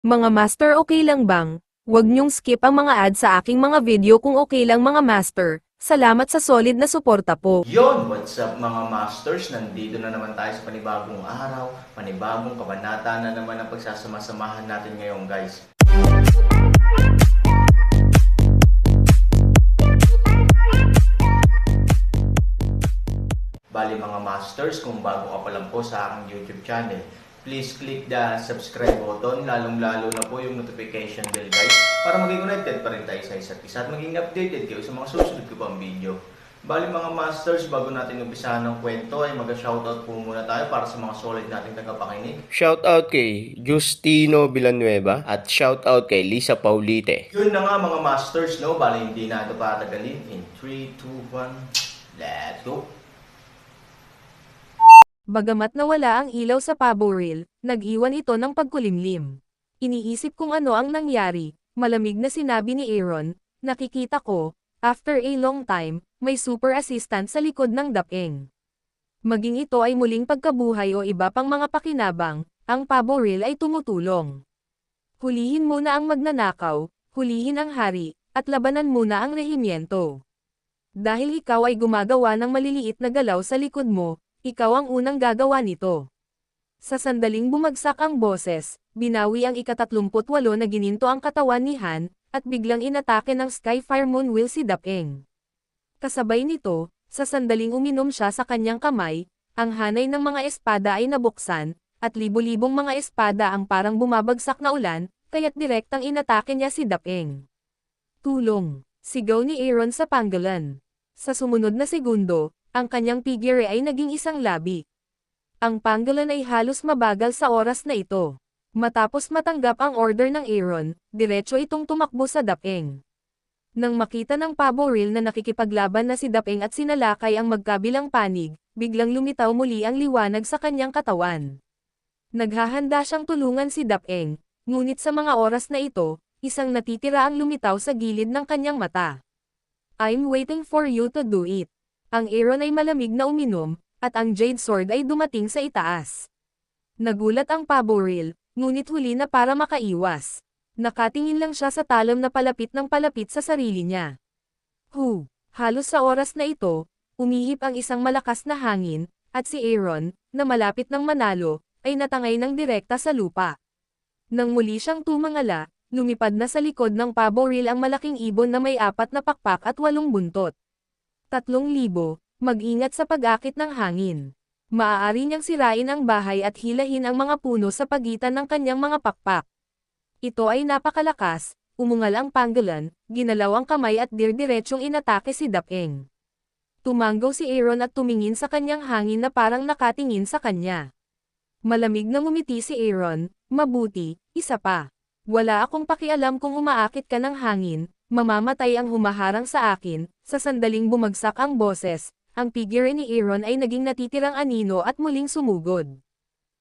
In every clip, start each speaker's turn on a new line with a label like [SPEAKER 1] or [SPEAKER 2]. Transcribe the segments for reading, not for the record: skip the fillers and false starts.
[SPEAKER 1] Mga master, okay lang bang? Huwag niyong skip ang mga ads sa aking mga video kung okay lang mga master. Salamat sa solid na suporta po.
[SPEAKER 2] Yon, what's up mga masters? Nandito na naman tayo sa panibagong araw, panibagong kabanata na naman ang pagsasama-samahan natin ngayon guys. Bali mga masters, kung bago ka pa lang po sa aking YouTube channel, please click the subscribe button, lalong-lalo na po yung notification bell guys, para maging connected pa rin tayo sa isa't isa at maging updated kayo sa mga susunod ko pang video. Bali mga masters, bago natin umpisahan ng kwento ay mag-shoutout po muna tayo para sa mga solid nating tagapakinig.
[SPEAKER 3] Shoutout kay Justino Villanueva at shoutout kay Lisa Paulite.
[SPEAKER 2] Yun na nga mga masters, no? Bali hindi na ito patagalin. In 3, 2, 1, let's go!
[SPEAKER 1] Bagamat nawala ang ilaw sa pabo reel, nag-iwan ito ng pagkulimlim. Iniisip kung ano ang nangyari, malamig na sinabi ni Aaron, nakikita ko, after a long time, may super assistant sa likod ng dapeng. Maging ito ay muling pagkabuhay o iba pang mga pakinabang, ang pabo reel ay tumutulong. Hulihin muna ang magnanakaw, hulihin ang hari, at labanan muna ang rehimyento. Dahil ikaw ay gumagawa ng maliliit na galaw sa likod mo, ikaw ang unang gagawa nito. Sa sandaling bumagsak ang boses, binawi ang ika-38 na gininto ang katawan ni Han, at biglang inatake ng Skyfire Moonwheel si Dapeng. Kasabay nito, sa sandaling uminom siya sa kanyang kamay, ang hanay ng mga espada ay nabuksan, at libo-libong mga espada ang parang bumabagsak na ulan, kaya't direktang inatake niya si Dapeng. Tulong! Sigaw ni Aaron sa panggalan. Sa sumunod na segundo, ang kanyang figure ay naging isang labi. Ang panggalan ay halos mabagal sa oras na ito. Matapos matanggap ang order ng Aaron, diretso itong tumakbo sa Dapeng. Nang makita ng pabo reel na nakikipaglaban na si Dapeng at sinalakay ang magkabilang panig, biglang lumitaw muli ang liwanag sa kanyang katawan. Naghahanda siyang tulungan si Dapeng, ngunit sa mga oras na ito, isang natitira ang lumitaw sa gilid ng kanyang mata. I'm waiting for you to do it. Ang Aaron ay malamig na uminom, at ang Jade Sword ay dumating sa itaas. Nagulat ang pabo reel, ngunit huli na para makaiwas. Nakatingin lang siya sa talam na palapit ng palapit sa sarili niya. Halos sa oras na ito, umihip ang isang malakas na hangin, at si Aaron, na malapit ng manalo, ay natangay ng direkta sa lupa. Nang muli siyang tumangala, lumipad na sa likod ng pabo reel ang malaking ibon na may 4 na pakpak at 8 buntot. 3,000, mag-ingat sa pag-akit ng hangin. Maaari niyang sirain ang bahay at hilahin ang mga puno sa pagitan ng kanyang mga pakpak. Ito ay napakalakas, umungal ang panggalan, ginalaw ang kamay at dirdiretsong inatake si Dapeng. Tumanggaw si Aaron at tumingin sa kanyang hangin na parang nakatingin sa kanya. Malamig na ngumiti si Aaron, mabuti, isa pa. Wala akong pakialam kung umaakit ka ng hangin, mamamatay ang humaharang sa akin. Sa sandaling bumagsak ang boses, ang figure ni Aaron ay naging natitirang anino at muling sumugod.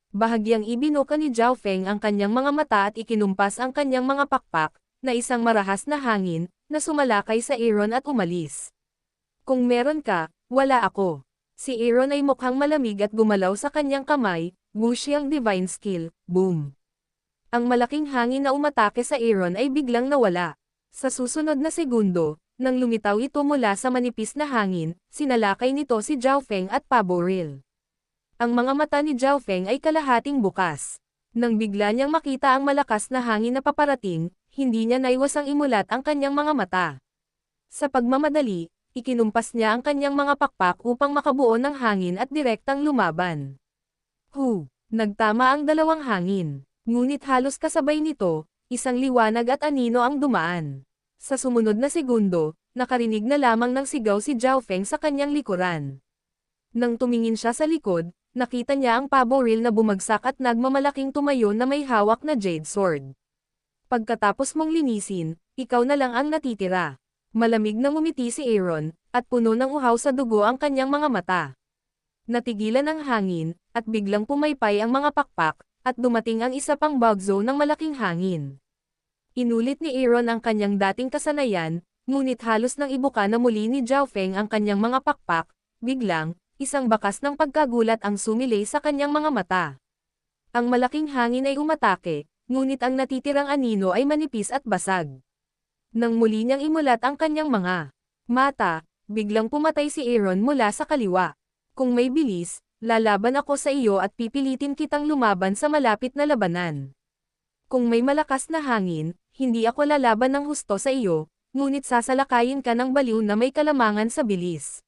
[SPEAKER 1] Bahagyang ibinuka ni Zhao Feng ang kanyang mga mata at ikinumpas ang kanyang mga pakpak, na isang marahas na hangin, na sumalakay sa Aaron at umalis. Kung meron ka, wala ako. Si Aaron ay mukhang malamig at gumalaw sa kanyang kamay, wuxi ang divine skill, boom. Ang malaking hangin na umatake sa Aaron ay biglang nawala. Sa susunod na segundo, nang lumitaw ito mula sa manipis na hangin, sinalakay nito si Zhao Feng at pabo reel. Ang mga mata ni Zhao Feng ay kalahating bukas. Nang bigla niyang makita ang malakas na hangin na paparating, hindi niya naiwasang imulat ang kanyang mga mata. Sa pagmamadali, ikinumpas niya ang kanyang mga pakpak upang makabuo ng hangin at direktang lumaban. Nagtama ang dalawang hangin. Ngunit halos kasabay nito, isang liwanag at anino ang dumaan. Sa sumunod na segundo, nakarinig na lamang ng sigaw si Zhao Feng sa kanyang likuran. Nang tumingin siya sa likod, nakita niya ang pabo reel na bumagsak at nagmamalaking tumayo na may hawak na Jade Sword. Pagkatapos mong linisin, ikaw na lang ang natitira. Malamig na ngumiti si Aaron, at puno ng uhaw sa dugo ang kanyang mga mata. Natigilan ang hangin, at biglang pumaypay ang mga pakpak, at dumating ang isa pang bagzo ng malaking hangin. Inulit ni Aaron ang kanyang dating kasanayan, ngunit halos nang ibuka na muli ni Zhao Feng ang kanyang mga pakpak, biglang, isang bakas ng pagkagulat ang sumilay sa kanyang mga mata. Ang malaking hangin ay umatake, ngunit ang natitirang anino ay manipis at basag. Nang muli niyang imulat ang kanyang mga mata, biglang pumatay si Aaron mula sa kaliwa. Kung may bilis, lalaban ako sa iyo at pipilitin kitang lumaban sa malapit na labanan. Kung may malakas na hangin, hindi ako lalaban ng husto sa iyo, ngunit sasalakayin ka ng baliw na may kalamangan sa bilis.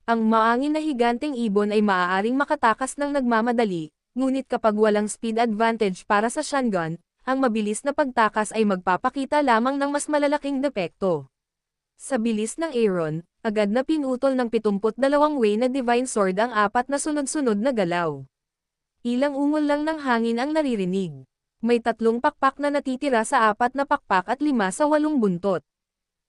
[SPEAKER 1] Ang maangin na higanteng ibon ay maaaring makatakas ng nagmamadali, ngunit kapag walang speed advantage para sa Shangun, ang mabilis na pagtakas ay magpapakita lamang ng mas malalaking depekto. Sa bilis ng Aaron, agad na pinutol ng 72 way na Divine Sword ang 4 na sunod-sunod na galaw. Ilang ungol lang ng hangin ang naririnig. May 3 pakpak na natitira sa 4 na pakpak at 5 sa 8 buntot.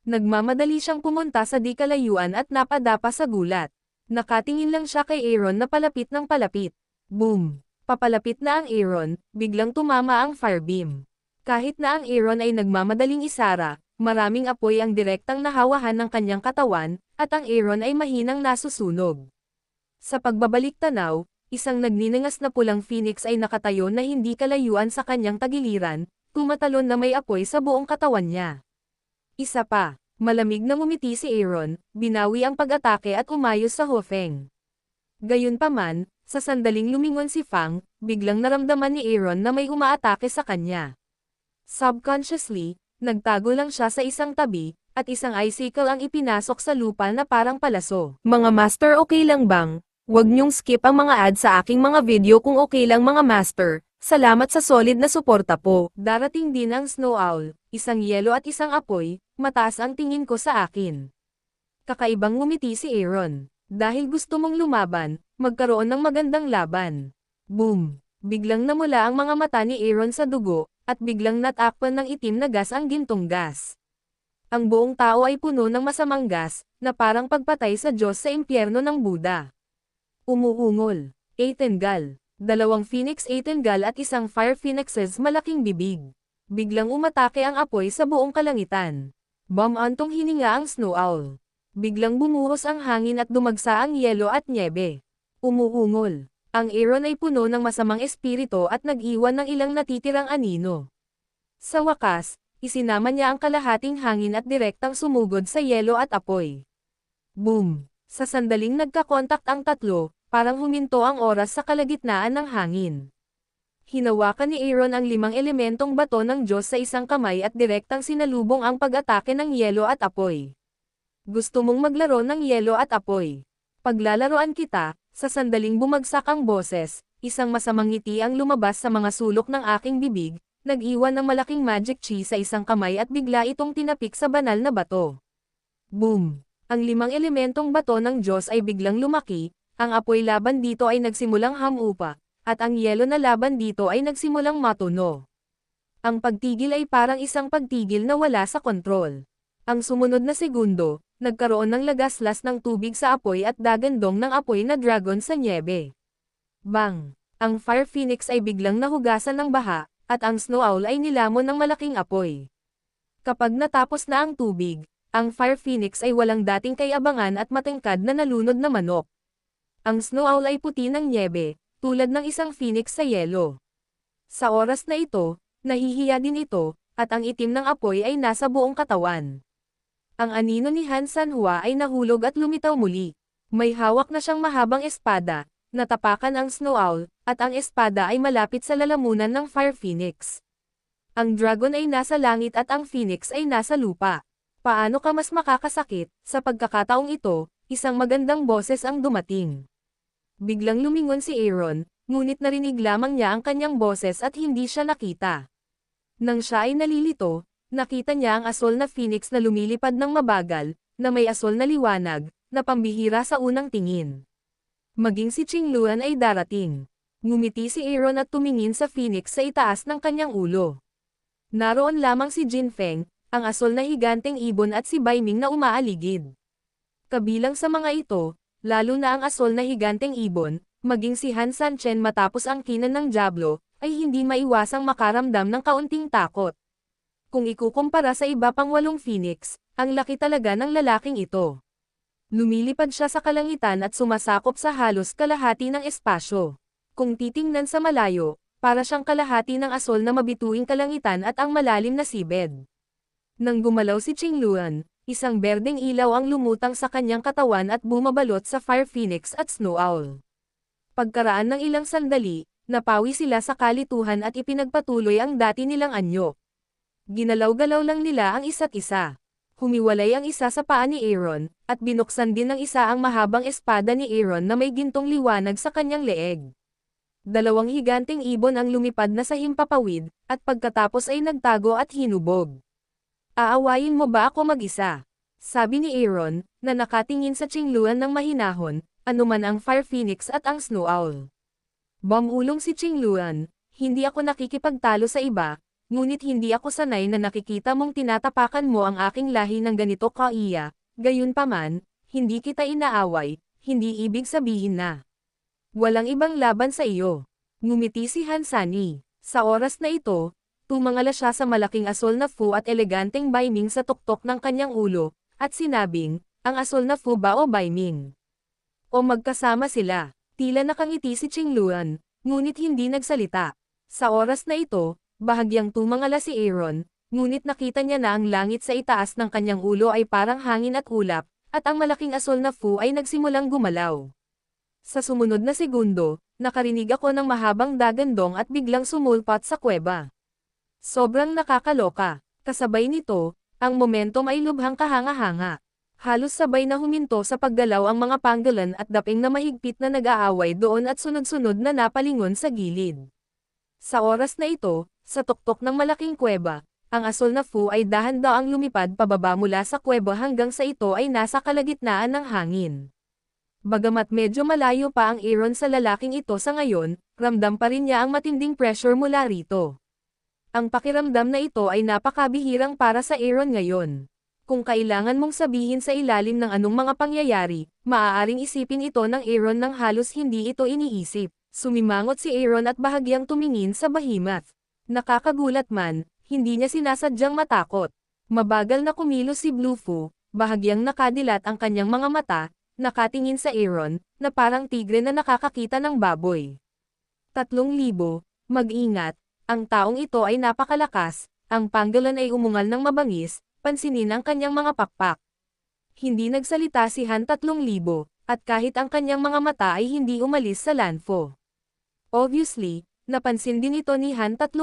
[SPEAKER 1] Nagmamadali siyang pumunta sa di kalayuan at napadapa sa gulat. Nakatingin lang siya kay Aaron na palapit ng palapit. Boom! Papalapit na ang Aaron, biglang tumama ang firebeam. Kahit na ang Aaron ay nagmamadaling isara, maraming apoy ang direktang nahawahan ng kanyang katawan, at ang Aaron ay mahinang nasusunog. Sa pagbabalik tanaw, isang nagniningas na pulang phoenix ay nakatayo na hindi kalayuan sa kanyang tagiliran, tumatalon na may apoy sa buong katawan niya. Isa pa, malamig na ngumiti si Aaron, binawi ang pag-atake at umayos sa Hofeng. Gayunpaman, sa sandaling lumingon si Fang, biglang naramdaman ni Aaron na may umaatake sa kanya. Subconsciously, nagtago lang siya sa isang tabi, at isang icicle ang ipinasok sa lupa na parang palaso. Mga master, okay lang bang? Huwag niyong skip ang mga ads sa aking mga video kung okay lang mga master. Salamat sa solid na suporta po. Darating din ang Snow Owl, isang yelo at isang apoy, mataas ang tingin ko sa akin. Kakaibang ngumiti si Aaron. Dahil gusto mong lumaban, magkaroon ng magandang laban. Boom! Biglang namula ang mga mata ni Aaron sa dugo, at biglang natakpan ng itim na gas ang gintong gas. Ang buong tao ay puno ng masamang gas, na parang pagpatay sa Diyos sa impyerno ng Buddha. Umuungol. Eightengal. 2 Phoenix Eightengal at isang Fire Phoenix's malaking bibig. Biglang umatake ang apoy sa buong kalangitan. Bumantong hininga ang Snow Owl. Biglang bumuhos ang hangin at dumagsa ang yelo at nyebe. Umuungol. Ang Aaron ay puno ng masamang espiritu at nag-iwan ng ilang natitirang anino. Sa wakas, isinama niya ang kalahating hangin at direktang sumugod sa yelo at apoy. Boom! Sa sandaling nagkakontak ang tatlo, parang huminto ang oras sa kalagitnaan ng hangin. Hinawakan ni Aaron ang 5 elementong bato ng Diyos sa isang kamay at direktang sinalubong ang pag-atake ng yelo at apoy. Gusto mong maglaro ng yelo at apoy? Paglalaroan kita, sa sandaling bumagsak ang boses, isang masamang ngiti ang lumabas sa mga sulok ng aking bibig, nag-iwan ng malaking magic chi sa isang kamay at bigla itong tinapik sa banal na bato. Boom! Ang 5 elementong bato ng Diyos ay biglang lumaki, ang apoy laban dito ay nagsimulang hamupa, at ang yelo na laban dito ay nagsimulang matuno. Ang pagtigil ay parang isang pagtigil na wala sa kontrol. Ang sumunod na segundo, nagkaroon ng lagaslas ng tubig sa apoy at dagandong ng apoy na dragon sa nyebe. Bang! Ang Fire Phoenix ay biglang nahugasan ng baha, at ang Snow Owl ay nilamon ng malaking apoy. Kapag natapos na ang tubig, ang Fire Phoenix ay walang dating kayabangan at matangkad na nalunod na manok. Ang Snow Owl ay puti ng nyebe, tulad ng isang phoenix sa yelo. Sa oras na ito, nahihiya din ito, at ang itim ng apoy ay nasa buong katawan. Ang anino ni Han Sanhua ay nahulog at lumitaw muli. May hawak na siyang mahabang espada, natapakan ang Snow Owl, at ang espada ay malapit sa lalamunan ng Fire Phoenix. Ang dragon ay nasa langit at ang phoenix ay nasa lupa. Paano ka mas makakasakit? Sa pagkakataong ito, isang magandang boses ang dumating. Biglang lumingon si Aaron, ngunit narinig lamang niya ang kanyang boses at hindi siya nakita. Nang siya ay nalilito, nakita niya ang asol na phoenix na lumilipad ng mabagal, na may asol na liwanag, na pambihira sa unang tingin. Maging si Qingluan ay darating. Ngumiti si Aaron at tumingin sa phoenix sa itaas ng kanyang ulo. Naroon lamang si Jin Feng, ang asol na higanteng ibon at si Bai Ming na umaaligid. Kabilang sa mga ito, lalo na ang asol na higanteng ibon, maging si Han Sanchen matapos ang kinan ng Diablo, ay hindi maiwasang makaramdam ng kaunting takot. Kung ikukumpara sa iba pang 8 phoenix, ang laki talaga ng lalaking ito. Lumilipad siya sa kalangitan at sumasakop sa halos kalahati ng espasyo. Kung titingnan sa malayo, para siyang kalahati ng asol na mabituing kalangitan at ang malalim na seabed. Nang gumalaw si Qingluan, isang berdeng ilaw ang lumutang sa kanyang katawan at bumabalot sa Fire Phoenix at Snow Owl. Pagkaraan ng ilang sandali, napawi sila sa kalituhan at ipinagpatuloy ang dati nilang anyo. Ginalaw-galaw lang nila ang isa't isa. Humiwalay ang isa sa paa ni Aaron, at binuksan din ng isa ang mahabang espada ni Aaron na may gintong liwanag sa kanyang leeg. Dalawang higanteng ibon ang lumipad na sa himpapawid, at pagkatapos ay nagtago at hinubog. Aawayin mo ba ako mag-isa? Sabi ni Aaron, na nakatingin sa Qingluan ng mahinahon, anuman ang Fire Phoenix at ang Snow Owl. Bumulong si Qingluan, hindi ako nakikipagtalo sa iba, ngunit hindi ako sanay na nakikita mong tinatapakan mo ang aking lahi ng ganito kaiya, gayunpaman, hindi kita inaaway, hindi ibig sabihin na walang ibang laban sa iyo. Ngumiti si Hansani. Sa oras na ito, tumangala siya sa malaking asol na fu at eleganteng baiming sa tuktok ng kanyang ulo, at sinabing, ang asol na fu ba o baiming? O magkasama sila. Tila nakangiti si Qingluan, ngunit hindi nagsalita. Sa oras na ito, bahagyang tumangala si Aaron, ngunit nakita niya na ang langit sa itaas ng kanyang ulo ay parang hangin at ulap, at ang malaking asol na fu ay nagsimulang gumalaw. Sa sumunod na segundo, nakarinig ako ng mahabang dagandong at biglang sumulpat sa kuweba. Sobrang nakakaloka. Kasabay nito, ang momentum ay lubhang kahanga-hanga. Halos sabay na huminto sa paggalaw ang mga panggalan at daping na mahigpit na nag-aaway doon at sunod-sunod na napalingon sa gilid. Sa oras na ito, sa tuktok ng malaking kuweba, ang asol na fu ay dahan-daang lumipad pababa mula sa kuweba hanggang sa ito ay nasa kalagitnaan ng hangin. Bagamat medyo malayo pa ang Aaron sa lalaking ito sa ngayon, ramdam pa rin niya ang matinding pressure mula rito. Ang pakiramdam na ito ay napakabihirang para sa Aaron ngayon. Kung kailangan mong sabihin sa ilalim ng anong mga pangyayari, maaaring isipin ito ng Aaron nang halos hindi ito iniisip. Sumimangot si Aaron at bahagyang tumingin sa Behemoth. Nakakagulat man, hindi niya sinasadyang matakot. Mabagal na kumilos si Bluefu, bahagyang nakadilat ang kanyang mga mata, nakatingin sa Aaron, na parang tigre na nakakakita ng baboy. 3,000, mag-ingat, ang taong ito ay napakalakas, ang panggalan ay umungal ng mabangis, pansinin ang kanyang mga pakpak. Hindi nagsalita si Han 3,000, at kahit ang kanyang mga mata ay hindi umalis sa Lanfo. Obviously, napansin din ito ni Han 3,000.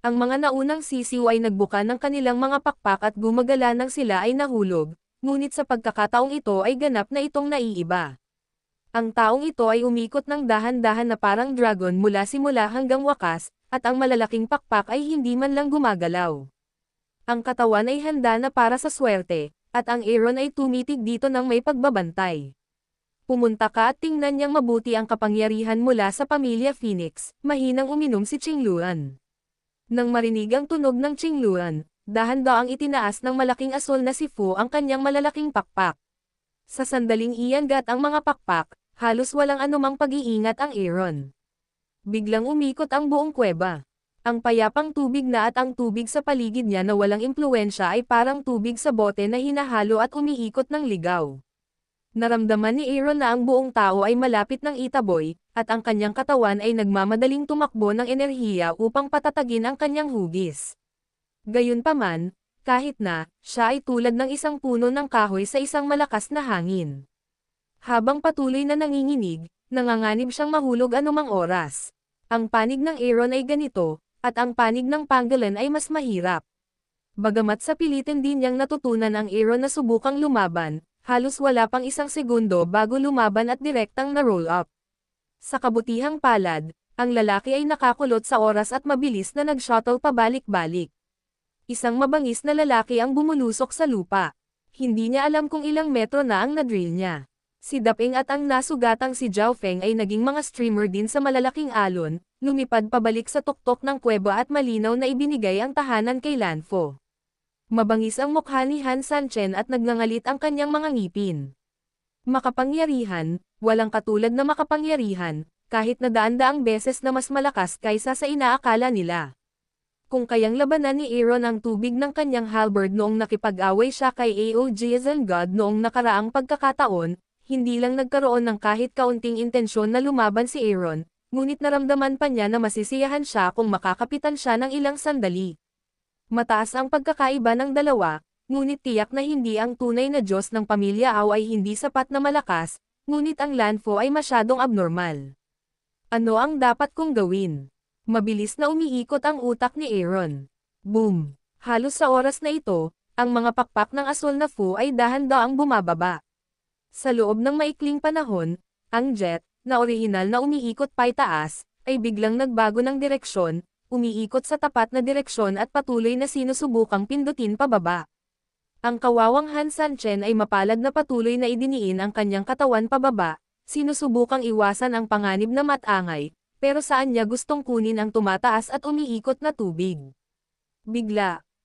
[SPEAKER 1] Ang mga naunang sisiw ay nagbuka ng kanilang mga pakpak at gumagala nang sila ay nahulog, ngunit sa pagkakataong ito ay ganap na itong naiiba. Ang taong ito ay umikot ng dahan-dahan na parang dragon mula simula hanggang wakas, at ang malalaking pakpak ay hindi man lang gumagalaw. Ang katawan ay handa na para sa swerte, at ang Aaron ay tumitig dito ng may pagbabantay. Pumunta ka at tingnan niyang mabuti ang kapangyarihan mula sa pamilya Phoenix, mahinang uminom si Qingluan. Nang marinig ang tunog ng Qingluan, dahan-daang itinaas ng malaking asol na si Fu ang kanyang malalaking pakpak. Sa sandaling iyangat ang mga pakpak, halos walang anumang pag-iingat ang Aaron. Biglang umikot ang buong kuweba. Ang payapang tubig na at ang tubig sa paligid niya na walang impluwensya ay parang tubig sa bote na hinahalo at umiikot ng ligaw. Naramdaman ni Aaron na ang buong tao ay malapit ng itaboy, at ang kanyang katawan ay nagmamadaling tumakbo ng enerhiya upang patatagin ang kanyang hugis. Gayunpaman, kahit na, siya ay tulad ng isang puno ng kahoy sa isang malakas na hangin. Habang patuloy na nanginginig, nanganganib siyang mahulog anumang oras. Ang panig ng Aaron ay ganito, at ang panig ng panggalan ay mas mahirap. Bagamat sa pilitin din niyang natutunan ang Aaron na subukang lumaban, halos wala pang isang segundo bago lumaban at direktang na-roll up. Sa kabutihang palad, ang lalaki ay nakakulot sa oras at mabilis na nag-shuttle pabalik-balik. Isang mabangis na lalaki ang bumulusok sa lupa. Hindi niya alam kung ilang metro na ang na-drill niya. Si Daping at ang nasugatang si Zhao Feng ay naging mga streamer din sa malalaking alon, lumipad pabalik sa tuktok ng kuweba at malinaw na ibinigay ang tahanan kay Lanfo. Mabangis ang mukha ni Han Sanchen at nagngangalit ang kanyang mga ngipin. Makapangyarihan, walang katulad na makapangyarihan, kahit na daan-daang beses na mas malakas kaysa sa inaakala nila. Kung kayang labanan ni Aaron ang tubig ng kanyang halberd noong nakipag-away siya kay AOG God noong nakaraang pagkakataon, hindi lang nagkaroon ng kahit kaunting intensyon na lumaban si Aaron, ngunit naramdaman pa niya na masisiyahan siya kung makakapitan siya ng ilang sandali. Mataas ang pagkakaiba ng dalawa, ngunit tiyak na hindi ang tunay na Diyos ng pamilya Ao ay hindi sapat na malakas, ngunit ang Lanfo ay masyadong abnormal. Ano ang dapat kong gawin? Mabilis na umiikot ang utak ni Aaron. Boom! Halos sa oras na ito, ang mga pakpak ng asul na Fu ay dahan-daang bumababa. Sa loob ng maikling panahon, ang jet, na orihinal na umiikot paitaas, ay biglang nagbago ng direksyon, umiikot sa tapat na direksyon at patuloy na sinusubukang pindutin pababa. Ang kawawang Han Sanchen ay mapalad na patuloy na idiniin ang kanyang katawan pababa, sinusubukang iwasan ang panganib na matangay, pero saan niya gustong kunin ang tumataas at umiikot na tubig.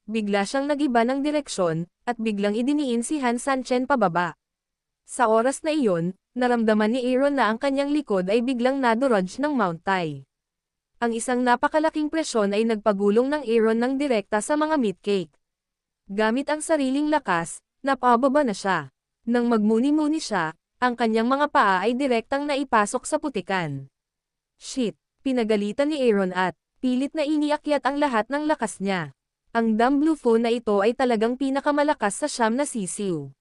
[SPEAKER 1] Bigla siyang nagiba ng direksyon, at biglang idiniin si Han Sanchen pababa. Sa oras na iyon, naramdaman ni Aaron na ang kanyang likod ay biglang nadurudge ng Mount Tai. Ang isang napakalaking presyon ay nagpagulong ng Aaron ng direkta sa mga meatcake. Gamit ang sariling lakas, napababa na siya. Nang magmuni-muni siya, ang kanyang mga paa ay direktang naipasok sa putikan. Shit! Pinagalitan ni Aaron at pilit na iniakyat ang lahat ng lakas niya. Ang dumb blue phone na ito ay talagang pinakamalakas sa siyam na sisiw.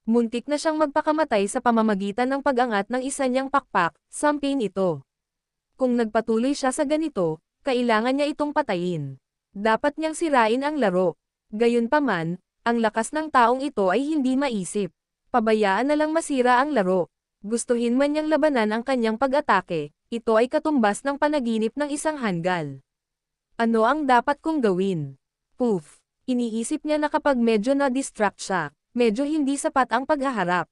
[SPEAKER 1] Muntik na siyang magpakamatay sa pamamagitan ng pag-angat ng isa niyang pakpak, sampin ito. Kung nagpatuloy siya sa ganito, kailangan niya itong patayin. Dapat niyang sirain ang laro. Gayunpaman, ang lakas ng taong ito ay hindi maisip. Pabayaan na lang masira ang laro. Gustuhin man niyang labanan ang kanyang pag-atake, ito ay katumbas ng panaginip ng isang hanggal. Ano ang dapat kong gawin? Poof! Iniisip niya na kapag medyo na-distract siya, medyo hindi sapat ang paghaharap.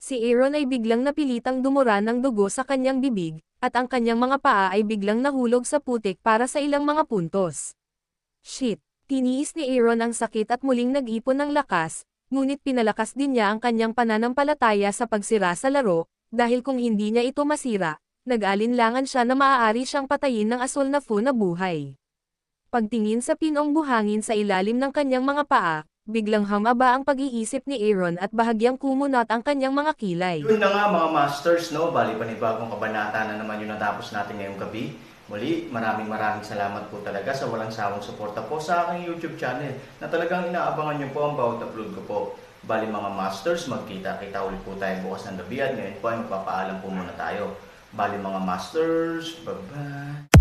[SPEAKER 1] Si Aaron ay biglang napilitang dumura ng dugo sa kanyang bibig, at ang kanyang mga paa ay biglang nahulog sa putik para sa ilang mga puntos. Shit! Tiniis ni Aaron ang sakit at muling nag-ipon ng lakas, ngunit pinalakas din niya ang kanyang pananampalataya sa pagsira sa laro, dahil kung hindi niya ito masira, nag-alinlangan siya na maaari siyang patayin ng asul na Fu na buhay. Pagtingin sa pinong buhangin sa ilalim ng kanyang mga paa, biglang humaba ang pag-iisip ni Aaron at bahagyang kumunot ang kanyang mga kilay.
[SPEAKER 2] Yun na nga mga masters, no? Bali panibagong kabanata na naman yung natapos natin ngayong gabi. Muli, maraming salamat po talaga sa walang sawang suporta po sa aking YouTube channel na talagang inaabangan nyo po ang bawat upload ko po. Bali mga masters, magkita-kita ulit po tayo bukas ng gabi at ngayon po ay magpapaalam po muna tayo. Bali mga masters, bye-bye!